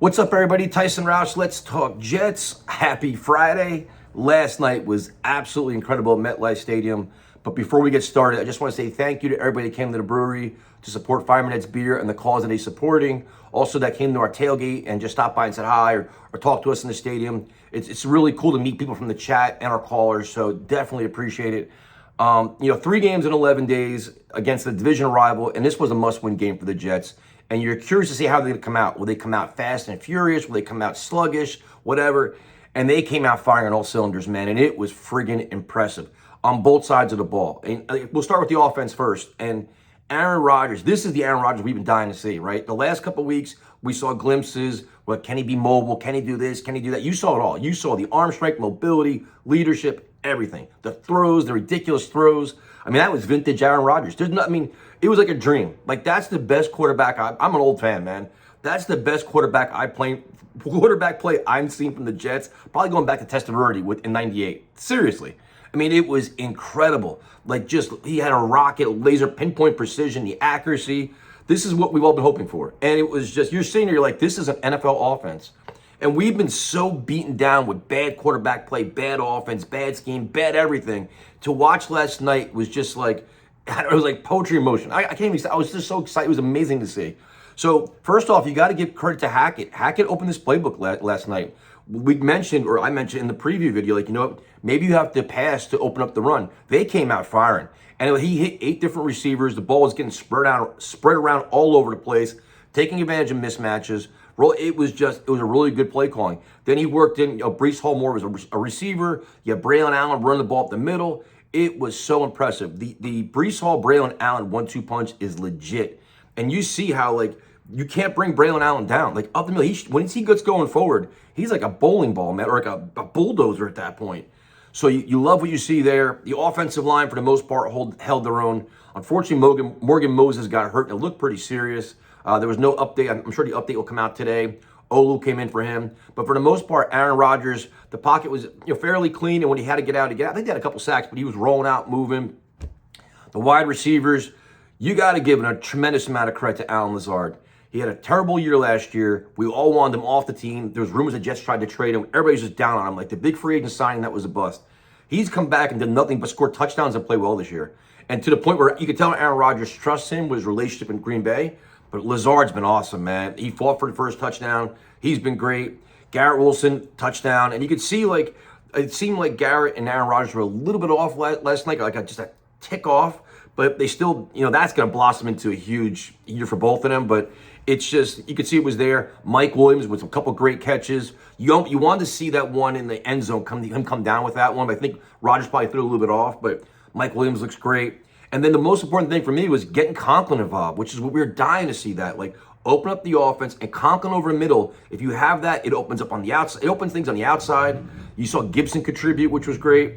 What's up, everybody? Tyson Roush. Let's talk Jets. Happy Friday. Last night was absolutely incredible at MetLife Stadium. But before we get started, I just want to say thank you to everybody that came to the brewery to support Fireman Ed's Beer and the cause that he's supporting. Also, that came to our tailgate and just stopped by and said hi or talked to us in the stadium. It's really cool to meet people from the chat and our callers, so definitely appreciate it. 3 games in 11 days against the division rival, and this was a must-win game for the Jets. And you're curious to see how they're going to come out. Will they come out fast and furious? Will they come out sluggish? Whatever. And they came out firing on all cylinders, man. And it was friggin' impressive on both sides of the ball. And we'll start with the offense first. And Aaron Rodgers, this is the Aaron Rodgers we've been dying to see, right? The last couple of weeks, we saw glimpses. Well, can he be mobile? Can he do this? Can he do that? You saw it all. You saw the arm strength, mobility, leadership, everything. The throws, the ridiculous throws. I mean, that was vintage Aaron Rodgers. It was like a dream. Like, that's the best quarterback. I'm an old fan, man. That's the best quarterback play I've seen from the Jets. Probably going back to Testaverde in '98. Seriously. I mean, it was incredible. Like, just, he had a rocket, laser pinpoint precision, the accuracy. This is what we've all been hoping for. And it was just, you're sitting there, you're like, this is an NFL offense. And we've been so beaten down with bad quarterback play, bad offense, bad scheme, bad everything. To watch last night was just like, it was like poetry in motion. I can't even say, I was just so excited. It was amazing to see. So first off, you got to give credit to Hackett. Hackett opened this playbook last night. I mentioned in the preview video, like, you know what, maybe you have to pass to open up the run. They came out firing. And he hit 8 different receivers. The ball was getting spread around all over the place, taking advantage of mismatches. It was a really good play calling. Then he worked in, Breece Hall Moore was a receiver. You have Braylon Allen running the ball up the middle. It was so impressive. The Breece Hall, Braylon Allen 1-2 punch is legit. And you see how, like, you can't bring Braylon Allen down. Like, up the middle, when he gets going forward, he's like a bowling ball, man, or like a bulldozer at that point. So you love what you see there. The offensive line, for the most part, held their own. Unfortunately, Morgan Moses got hurt, and it looked pretty serious. There was no update. I'm sure the update will come out today. Olu came in for him. But for the most part, Aaron Rodgers, the pocket was fairly clean, and when he had to get out, I think they had a couple sacks, but he was rolling out, moving. The wide receivers, you got to give a tremendous amount of credit to Allen Lazard. He had a terrible year last year. We all wanted him off the team. There was rumors that Jets tried to trade him. Everybody's just down on him. Like, the big free agent signing, that was a bust. He's come back and did nothing but score touchdowns and play well this year. And to the point where you could tell Aaron Rodgers trusts him with his relationship in Green Bay. But Lazard's been awesome, man. He fought for the first touchdown. He's been great. Garrett Wilson, touchdown. And you could see, like, it seemed like Garrett and Aaron Rodgers were a little bit off last night, like just a tick off. But they still, that's going to blossom into a huge year for both of them. But it's just, you could see it was there. Mike Williams with a couple great catches. You wanted to see that one in the end zone, come down with that one. But I think Rodgers probably threw a little bit off. But Mike Williams looks great. And then the most important thing for me was getting Conklin involved, which is what we were dying to see that. Like, open up the offense and Conklin over the middle. If you have that, it opens up on the outside. It opens things on the outside. You saw Gibson contribute, which was great.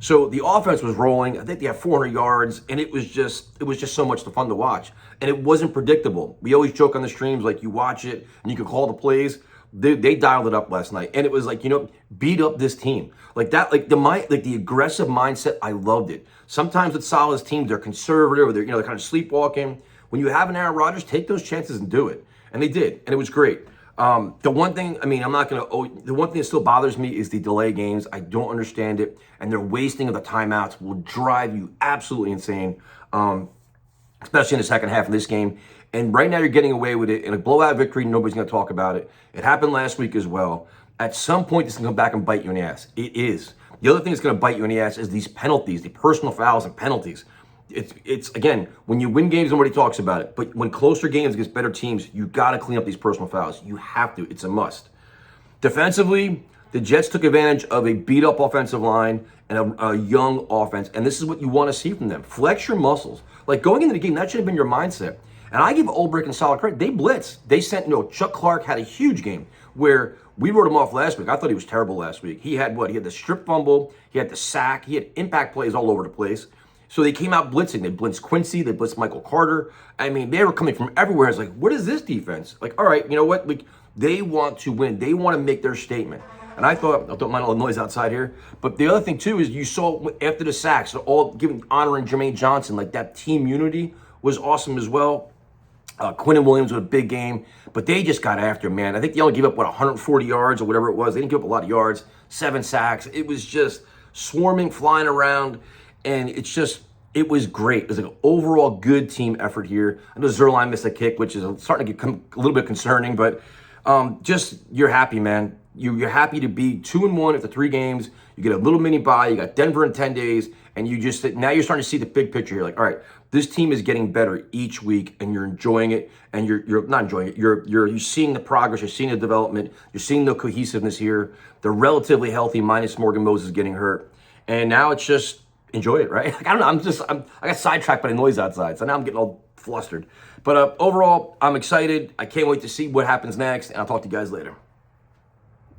So the offense was rolling. I think they had 400 yards, and it was just so much fun to watch. And it wasn't predictable. We always joke on the streams, like, you watch it and you can call the plays. They dialed it up last night, and it was like, beat up this team like that, like the aggressive mindset. I loved it. Sometimes with solid teams, they're conservative, or they're kind of sleepwalking. When you have an Aaron Rodgers, take those chances and do it, and they did, and it was great. The one thing, the one thing that still bothers me is the delay games. I don't understand it, and their wasting of the timeouts will drive you absolutely insane, especially in the second half of this game. And right now you're getting away with it in a blowout victory. Nobody's going to talk about it. It happened last week as well. At some point, this is going to come back and bite you in the ass. It is. The other thing that's going to bite you in the ass is these penalties, the personal fouls and penalties. It's again, when you win games, nobody talks about it. But when closer games against better teams, you got to clean up these personal fouls. You have to. It's a must. Defensively, the Jets took advantage of a beat-up offensive line and a young offense. And this is what you want to see from them. Flex your muscles. Like, going into the game, that should have been your mindset. And I give Ulbrich and solid credit. They blitzed. They sent, Chuck Clark had a huge game where we wrote him off last week. I thought he was terrible last week. He had what? He had the strip fumble. He had the sack. He had impact plays all over the place. So they came out blitzing. They blitzed Quincy. They blitzed Michael Carter. I mean, they were coming from everywhere. It's like, what is this defense? Like, all right, you know what? Like, they want to win. They want to make their statement. And I don't mind all the noise outside here. But the other thing, too, is you saw after the sacks, all honoring Jermaine Johnson, like that team unity was awesome as well. Quinn Williams with a big game, but they just got after him, man. I think they only gave up, 140 yards or whatever it was. They didn't give up a lot of yards, 7 sacks. It was just swarming, flying around, and it was great. It was like an overall good team effort here. I know Zerline missed a kick, which is starting to become a little bit concerning, but just you're happy, man. You're happy to be 2-1 after 3 games. You get a little mini bye. You got Denver in 10 days, and now you're starting to see the big picture here. Like, all right, this team is getting better each week, and you're enjoying it. And you're not enjoying it. You're seeing the progress. You're seeing the development. You're seeing the cohesiveness here. They're relatively healthy, minus Morgan Moses getting hurt, and now it's just enjoy it, right? Like, I don't know. I got sidetracked by the noise outside, so now I'm getting all flustered. But overall, I'm excited. I can't wait to see what happens next, and I'll talk to you guys later.